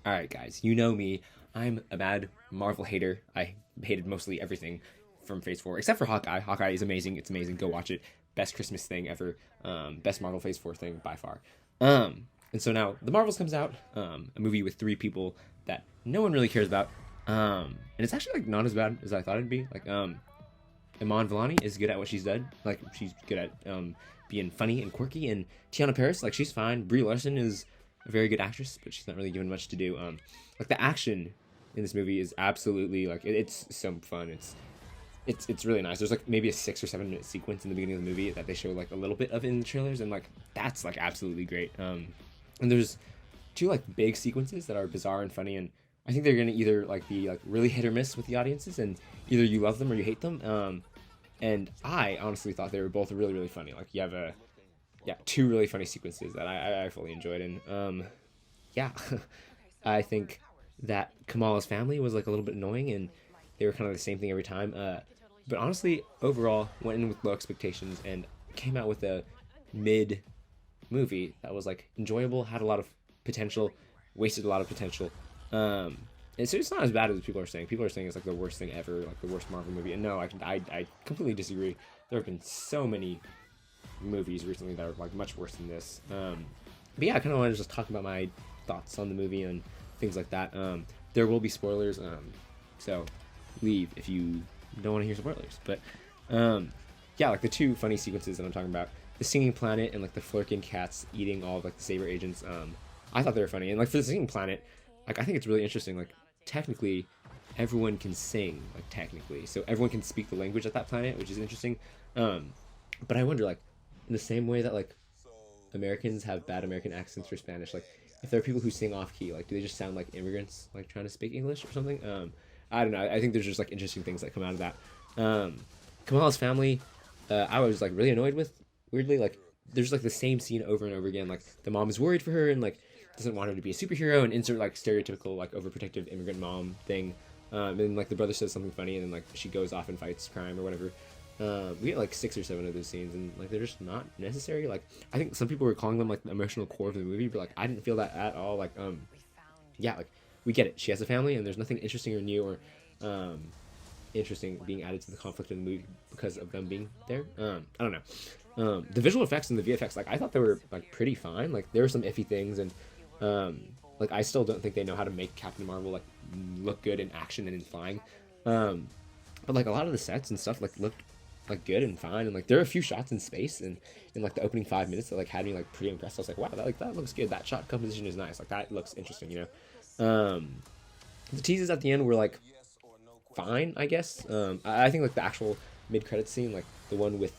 Alright, guys, you know me. I'm a bad Marvel hater. I hated mostly everything from Phase 4, except for Hawkeye. Hawkeye is amazing. It's amazing. Go watch it. Best Christmas thing ever. Best Marvel Phase 4 thing by far. And so now The Marvels comes out, a movie with three people that no one really cares about. And it's actually like not as bad as I thought it'd be. Iman Vellani is good at what she's done. Like she's good at being funny and quirky. And Tiana Paris, like she's fine. Brie Larson is a very good actress, but she's not really given much to do. Like the action in this movie is absolutely like it's so fun. It's really nice. There's like maybe a 6 or 7 minute sequence in the beginning of the movie that they show like a little bit of in the trailers, and like that's like absolutely great. And there's two like big sequences that are bizarre and funny, and I think they're gonna either like be like really hit or miss with the audiences, and either you love them or you hate them. And I honestly thought they were both really funny. Like you have two really funny sequences that I fully enjoyed, and yeah, I think that Kamala's family was like a little bit annoying, and they were kind of the same thing every time. But honestly, overall, went in with low expectations and came out with a mid movie that was like enjoyable, had a lot of potential, wasted a lot of potential. And so it's not as bad as people are saying. People are saying it's like the worst thing ever, like the worst Marvel movie. And no, I completely disagree. There have been so many movies recently that are like much worse than this. But yeah, I kind of want to just talk about my thoughts on the movie and things like that. There will be spoilers, so leave if you don't want to hear spoilers. But yeah, like the two funny sequences that I'm talking about, the singing planet and like the Flurkin cats eating all of like the Saber agents. I thought they were funny, and like for the singing planet, like I think it's really interesting. Like technically, everyone can sing, like technically, so everyone can speak the language at that planet, which is interesting. But I wonder, like, in the same way that like Americans have bad American accents for Spanish, like if there are people who sing off key, like do they just sound like immigrants, like trying to speak English or something? I don't know. I think there's just like interesting things that come out of that. Kamala's family, I was like really annoyed with. Weirdly, like there's like the same scene over and over again. Like the mom is worried for her and like doesn't want her to be a superhero, and insert like stereotypical like overprotective immigrant mom thing. And then like the brother says something funny, and then like she goes off and fights crime or whatever. We get like 6 or 7 of those scenes, and like they're just not necessary. Like I think some people were calling them like the emotional core of the movie, but like I didn't feel that at all. Like yeah, like we get it. She has a family, and there's nothing interesting or new or interesting being added to the conflict of the movie because of them being there. I don't know. The visual effects and the VFX, like I thought they were like pretty fine. Like there were some iffy things, and like I still don't think they know how to make Captain Marvel like look good in action and in flying. But like a lot of the sets and stuff like looked like good and fine, and like there are a few shots in space and in like the opening 5 minutes that like had me like pretty impressed. I was like, wow, that looks good. That shot composition is nice. Like that looks interesting, you know. The teases at the end were like fine, I guess. I think like the actual mid credit scene, like the one with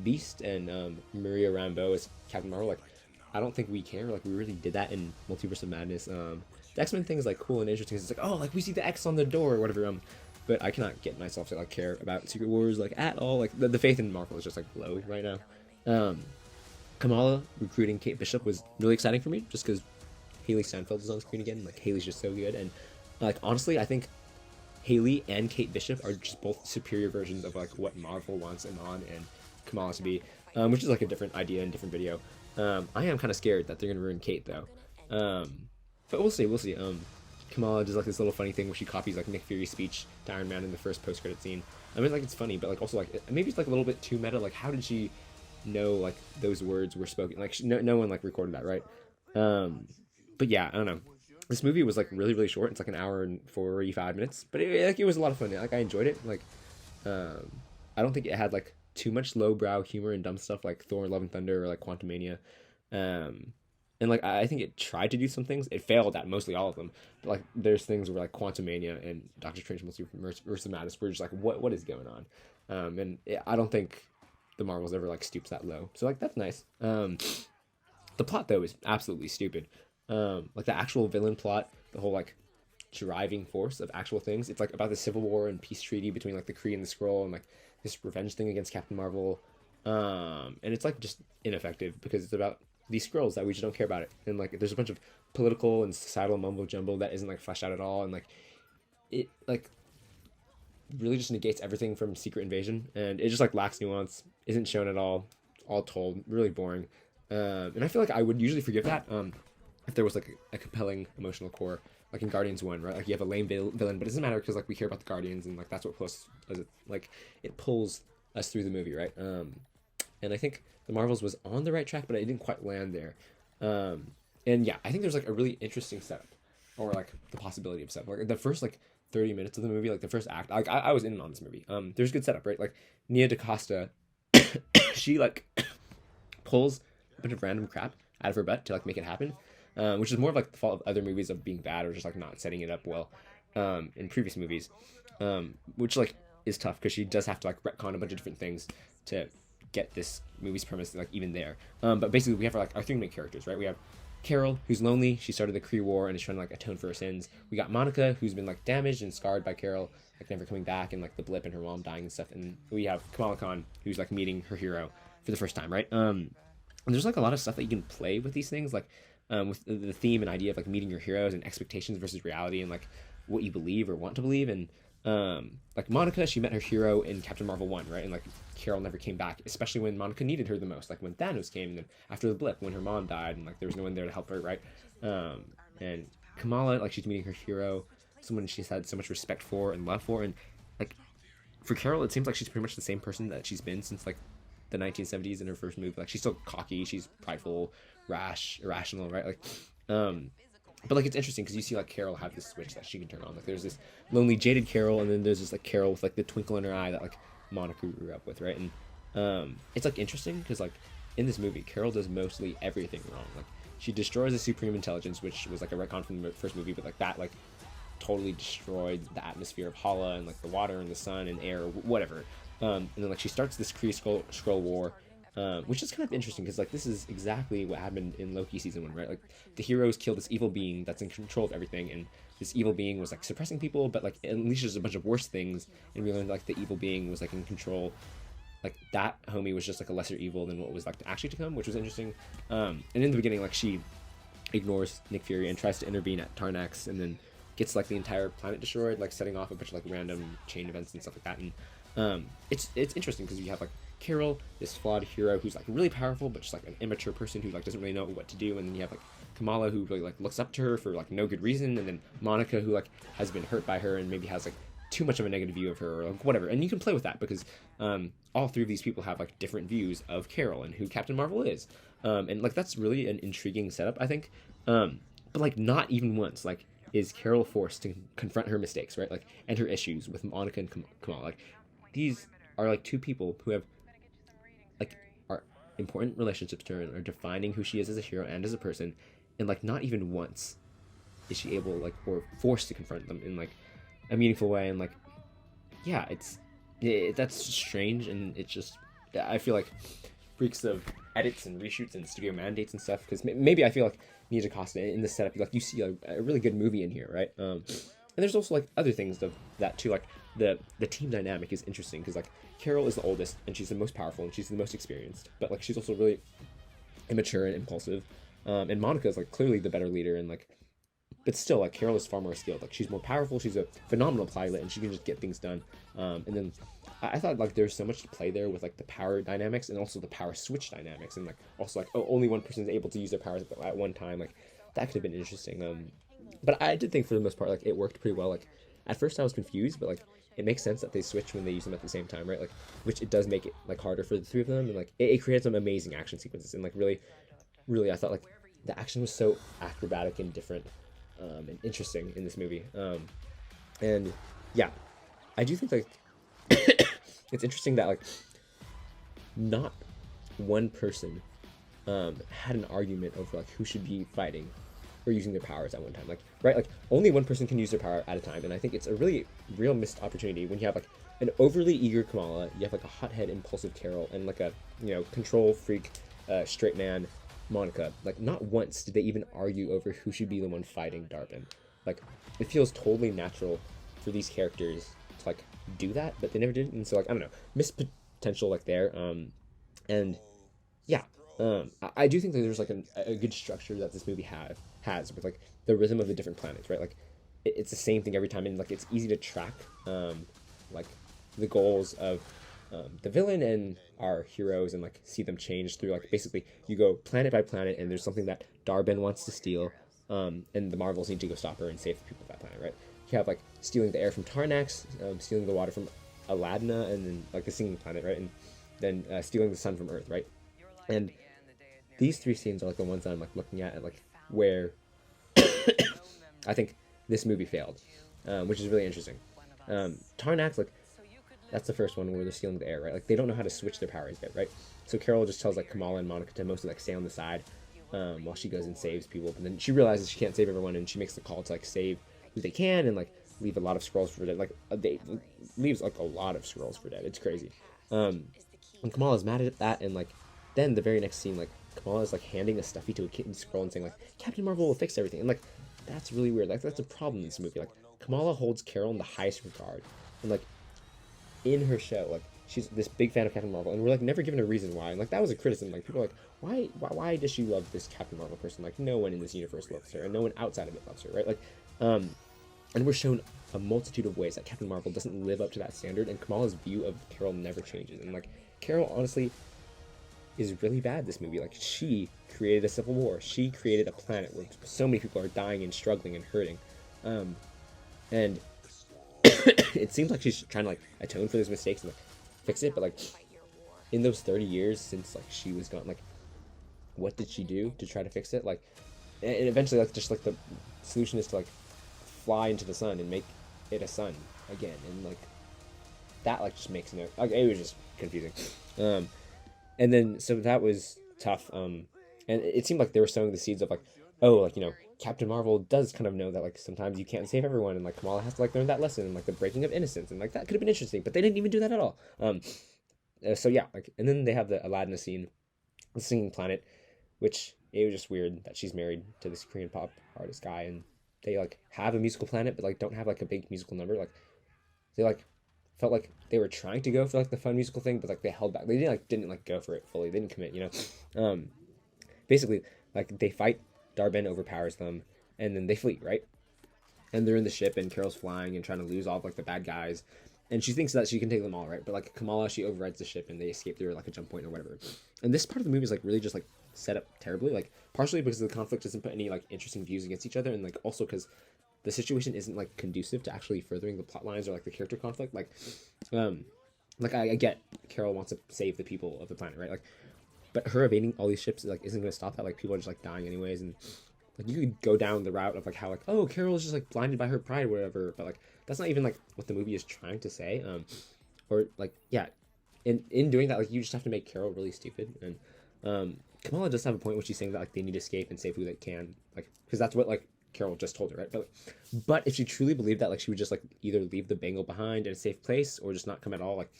Beast and Maria Rambeau as Captain Marvel, like I don't think we care. Like we really did that in Multiverse of Madness. The X-Men thing is like cool and interesting. It's like, oh, like we see the X on the door or whatever. But I cannot get myself to like care about Secret Wars like at all. Like the faith in Marvel is just like low right now. Kamala recruiting Kate Bishop was really exciting for me, just because Haley Steinfeld is on screen again. Like Haley's just so good, and like honestly, I think Haley and Kate Bishop are just both superior versions of like what Marvel wants Iman and Kamala to be, which is like a different idea and different video. I am kind of scared that they're gonna ruin Kate though, but we'll see. Kamala does like this little funny thing where she copies like Nick Fury's speech to Iron Man in the first post-credit scene. I mean, like it's funny, but like also like maybe it's like a little bit too meta. Like, how did she know like those words were spoken? Like, no one like recorded that, right? But yeah, I don't know. This movie was like really short. It's like an hour and 45 minutes, but it was a lot of fun. Like I enjoyed it. Like, I don't think it had like too much lowbrow humor and dumb stuff like Thor: Love and Thunder or like Quantumania. And like I think it tried to do some things. It failed at mostly all of them. But like there's things where like Quantumania and Doctor Strange Multiverse of Madness were just like what is going on? And I don't think the Marvels ever like stoops that low. So like that's nice. The plot though is absolutely stupid. Like the actual villain plot, the whole like driving force of actual things. It's like about the Civil War and peace treaty between like the Kree and the Skrull, and like this revenge thing against Captain Marvel. And it's like just ineffective because it's about these Skrulls that we just don't care about it, and like there's a bunch of political and societal mumbo jumbo that isn't like fleshed out at all, and like it like really just negates everything from Secret Invasion, and it just like lacks nuance, isn't shown at all told, really boring. And I feel like I would usually forgive that. if there was like a compelling emotional core, like in Guardians 1, right? Like you have a lame villain, but it doesn't matter because like we care about the Guardians, and like that's what pulls as it like it pulls us through the movie, right? And I think the Marvels was on the right track, but it didn't quite land there. And yeah, I think there's like a really interesting setup, or like the possibility of setup. Like the first like 30 minutes of the movie, like the first act, like I was in on this movie. There's good setup, right? Like Nia DaCosta, she like pulls a bunch of random crap out of her butt to like make it happen, which is more of like the fault of other movies of being bad or just like not setting it up well in previous movies, which like is tough because she does have to like retcon a bunch of different things to get this movie's premise like even there. But basically we have like our three main characters, right? We have Carol, who's lonely. She started the Kree War and is trying to like atone for her sins. We got Monica, who's been like damaged and scarred by Carol, like never coming back, and like the blip and her mom dying and stuff. And we have Kamala Khan, who's like meeting her hero for the first time, right? And there's like a lot of stuff that you can play with these things, like with the theme and idea of like meeting your heroes and expectations versus reality and like what you believe or want to believe. And like Monica, she met her hero in Captain Marvel 1, right? And like Carol never came back, especially when Monica needed her the most, like when Thanos came, and then after the blip, when her mom died, and like there was no one there to help her, right? And Kamala, like she's meeting her hero, someone she's had so much respect for and love for, and like for Carol, it seems like she's pretty much the same person that she's been since like the 1970s in her first movie. Like she's still cocky, she's prideful, rash, irrational, right? Like, but like it's interesting because you see like Carol have this switch that she can turn on. Like there's this lonely, jaded Carol, and then there's this like Carol with like the twinkle in her eye that like Monica grew up with, right? And it's like interesting because like in this movie, Carol does mostly everything wrong. Like she destroys the Supreme Intelligence, which was like a retcon from the first movie, but like that like totally destroyed the atmosphere of Hala and like the water and the sun and air, whatever. And then like she starts this Kree Skrull War, which is kind of interesting because like this is exactly what happened in Loki season 1, right? Like the heroes kill this evil being that's in control of everything, and this evil being was like suppressing people, but like it unleashes a bunch of worse things, and we learned like the evil being was like in control. Like that homie was just like a lesser evil than what was like actually to come, which was interesting. And in the beginning, like she ignores Nick Fury and tries to intervene at Tarnax, and then gets like the entire planet destroyed, like setting off a bunch of like random chain events and stuff like that. And it's interesting because you have like Carol, this flawed hero who's like really powerful, but just like an immature person who like doesn't really know what to do. And then you have like Kamala, who really like looks up to her for like no good reason, and then Monica, who like has been hurt by her and maybe has like too much of a negative view of her or like whatever. And you can play with that because all three of these people have like different views of Carol and who Captain Marvel is, and like that's really an intriguing setup, I think. But like not even once like is Carol forced to confront her mistakes, right? Like and her issues with Monica and Kamala. Like these are like two people who have like are important relationships to her and are defining who she is as a hero and as a person, and like not even once is she able like or forced to confront them in like a meaningful way. And like yeah, that's strange, and it's just I feel like freaks of edits and reshoots and studio mandates and stuff, because maybe I feel like Nia DaCosta in the setup, like you see a really good movie in here, right? And there's also like other things of that too, like the team dynamic is interesting because like Carol is the oldest and she's the most powerful and she's the most experienced, but like she's also really immature and impulsive, and Monica is like clearly the better leader, and like but still like Carol is far more skilled. Like she's more powerful, she's a phenomenal pilot, and she can just get things done. And then I thought like there's so much to play there with like the power dynamics and also the power switch dynamics, and like also like only one person is able to use their powers at one time. Like that could have been interesting. But I did think for the most part like it worked pretty well. Like at first I was confused, but like it makes sense that they switch when they use them at the same time, right? Like which it does make it like harder for the three of them, and like it creates some amazing action sequences, and like really I thought like the action was so acrobatic and different, and interesting in this movie. And yeah, I do think like it's interesting that like not one person had an argument over like who should be fighting or using their powers at one time. Like right, like only one person can use their power at a time, and I think it's a really real missed opportunity when you have like an overly eager Kamala, you have like a hothead, impulsive Carol, and like a control freak, straight man Monica. Like not once did they even argue over who should be the one fighting Darwin. Like it feels totally natural for these characters to like do that, but they never did. And so like I don't know, missed potential like there. And yeah, I do think that there's like a good structure that this movie has with like the rhythm of the different planets, right? Like it's the same thing every time, and like it's easy to track like the goals of the villain and our heroes, and like see them change through like basically you go planet by planet, and there's something that Darben wants to steal, and the Marvels need to go stop her and save the people of that planet, right? You have like stealing the air from Tarnax, stealing the water from Aladna, and then like the singing planet, right? And then stealing the sun from Earth, right? And these three scenes are like the ones that I'm like looking at and like where I think this movie failed, which is really interesting. Tarnax, like that's the first one where they're stealing the air, right? Like they don't know how to switch their powers yet, right? So Carol just tells like Kamala and Monica to mostly like stay on the side while she goes and saves people. But then she realizes she can't save everyone, and she makes the call to like save who they can and like leave a lot of scrolls for dead. Like they leaves like a lot of scrolls for dead. It's crazy. And Kamala's mad at that, and like then the very next scene, like Kamala's like handing a stuffy to a kitten scroll and saying like Captain Marvel will fix everything, and like that's really weird. Like that's a problem in this movie. Like Kamala holds Carol in the highest regard, and like in her show, like she's this big fan of Captain Marvel, and we're like never given a reason why. And like that was a criticism. Like people are like, why does she love this Captain Marvel person? Like no one in this universe loves her, and no one outside of it loves her, right? Like, and we're shown a multitude of ways that Captain Marvel doesn't live up to that standard, and Kamala's view of Carol never changes. And like Carol honestly is really bad this movie. Like she created a civil war. She created a planet where so many people are dying and struggling and hurting, and it seems like she's trying to like atone for those mistakes and like fix it. But like in those 30 years since like she was gone, like what did she do to try to fix it? Like, and eventually like just like the solution is to like fly into the sun and make it a sun again, and like that like just makes no, like it was just confusing. And then so that was tough. And it seemed like they were sowing the seeds of like, oh, like, you know, Captain Marvel does kind of know that like sometimes you can't save everyone, and like Kamala has to like learn that lesson, and like the breaking of innocence, and like that could have been interesting, but they didn't even do that at all. So yeah, like, and then they have the Aladdin scene, the singing planet, which it was just weird that she's married to this Korean pop artist guy, and they like have a musical planet, but like don't have like a big musical number. Like they like felt like they were trying to go for like the fun musical thing, but like they held back. They didn't like go for it fully. They didn't commit, you know. Basically, like they fight, Darben overpowers them, and then they flee, right? And they're in the ship, and Carol's flying and trying to lose all of like the bad guys, and she thinks that she can take them all, right? But like Kamala, she overrides the ship, and they escape through like a jump point or whatever. And this part of the movie is like really just like set up terribly, like partially because the conflict doesn't put any like interesting views against each other, and like also because the situation isn't like conducive to actually furthering the plot lines or like the character conflict. Like I get Carol wants to save the people of the planet, right? Like, but her evading all these ships like isn't going to stop that. Like people are just like dying anyways, and like you could go down the route of like how like, oh, Carol is just like blinded by her pride or whatever, but like that's not even like what the movie is trying to say. Or like yeah, in doing that, like you just have to make Carol really stupid. And Kamala does have a point when she's saying that like they need to escape and save who they can, like because that's what like Carol just told her, right? But if she truly believed that, like she would just like either leave the bangle behind in a safe place or just not come at all, like.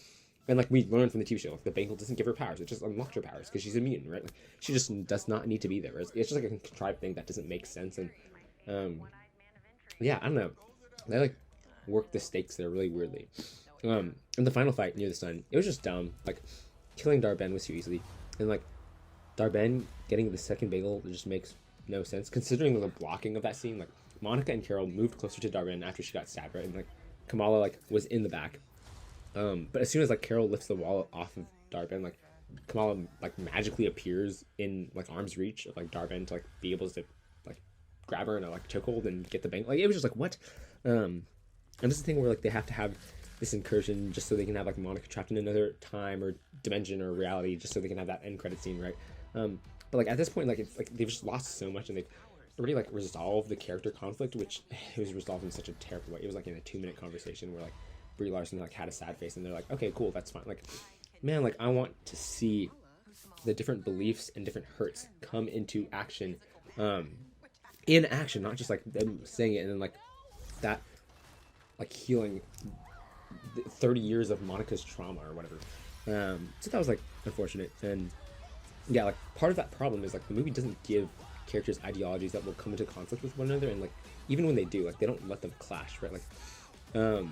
And like we learned from the TV show, like the bangle doesn't give her powers; it just unlocks her powers because she's a mutant, right? Like she just does not need to be there. It's just like a contrived thing that doesn't make sense. And yeah, I don't know. They like work the stakes there really weirdly. And the final fight near the sun, it was just dumb. Like killing Darben was too easily, and like Darben getting the second bangle just makes no sense considering the blocking of that scene. Like Monica and Carol moved closer to Darben after she got stabbed, right? And like Kamala like was in the back. But as soon as like Carol lifts the wall off of Darben, like Kamala like magically appears in like arm's reach of like Darben to like be able to like grab her in a like chokehold and get the bank. Like it was just like what? And this is the thing where like they have to have this incursion just so they can have like Monica trapped in another time or dimension or reality just so they can have that end credit scene, right? But like at this point, like it's like they've just lost so much and they've already like resolved the character conflict, which it was resolved in such a terrible way. It was like in a 2-minute conversation where like Brie Larson like had a sad face and they're like, okay, cool, that's fine. Like, man, like I want to see the different beliefs and different hurts come into action, in action, not just like them saying it and then like that, like healing 30 years of Monica's trauma or whatever. So that was like unfortunate. And yeah, like part of that problem is like the movie doesn't give characters ideologies that will come into conflict with one another, and like even when they do, like they don't let them clash, right? Like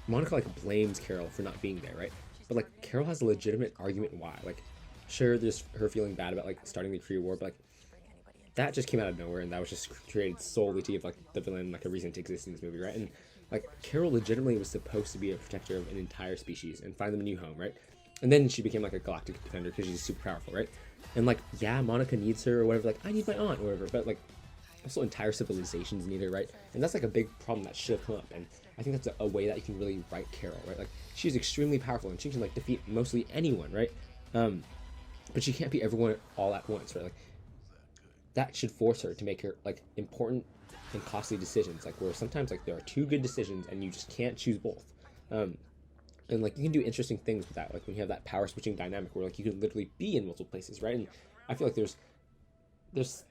Monica like blames Carol for not being there, right? But like Carol has a legitimate argument why. Like sure, there's her feeling bad about like starting the Korea War, but like that just came out of nowhere, and that was just created solely to give like the villain like a reason to exist in this movie, right? And like Carol legitimately was supposed to be a protector of an entire species and find them a new home, right? And then she became like a galactic defender because she's super powerful, right? And like, yeah, Monica needs her or whatever. Like, I need my aunt or whatever. But like, also entire civilizations need her, right? And that's like a big problem that should have come up. And I think that's a way that you can really write Carol, right? Like, she's extremely powerful and she can like defeat mostly anyone, right? But she can't be everyone all at once, right? Like, that should force her to make her like important and costly decisions, like where sometimes like there are two good decisions and you just can't choose both. And like you can do interesting things with that, like when you have that power switching dynamic where like you can literally be in multiple places, right? And I feel like there's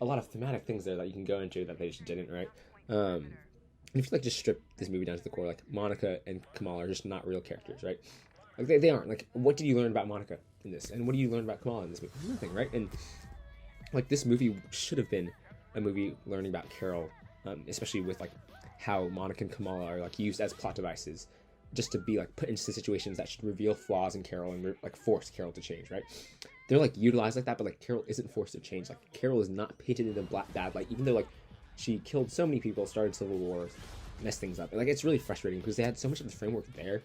a lot of thematic things there that you can go into that they just didn't, right? And if you like just strip this movie down to the core, like Monica and Kamala are just not real characters, right? Like they aren't. Like, what did you learn about Monica in this, and what do you learn about Kamala in this movie? Nothing, right? And like this movie should have been a movie learning about Carol, especially with like how Monica and Kamala are like used as plot devices, just to be like put into situations that should reveal flaws in Carol and like force Carol to change, right? They're like utilized like that, but like Carol isn't forced to change. Like Carol is not painted in the black bad light, even though like she killed so many people, started civil wars, messed things up. And like it's really frustrating because they had so much of the framework there.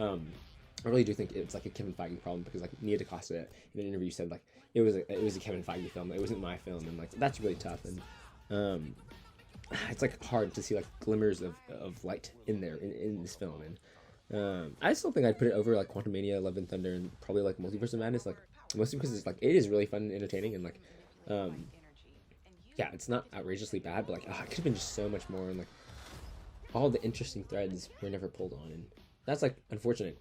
I really do think it's like a Kevin Feige problem because like Nia DaCosta in an interview said like it was a Kevin Feige film, it wasn't my film, and like that's really tough. And it's like hard to see like glimmers of light in there in this film. And I still think I'd put it over like Quantumania, Love and Thunder, and probably like Multiverse of Madness, like mostly because it's like it is really fun and entertaining, and like yeah, it's not outrageously bad, but like it could have been just so much more, and like all the interesting threads were never pulled on, and that's like unfortunate.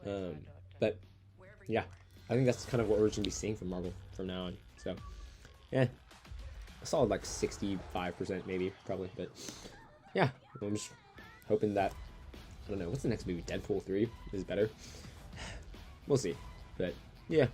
But yeah, I think that's kind of what we're going to be seeing from Marvel from now on. So yeah, a solid like 65% maybe, probably. But yeah, I'm just hoping that, I don't know, what's the next movie? Deadpool 3 is better. We'll see. But yeah,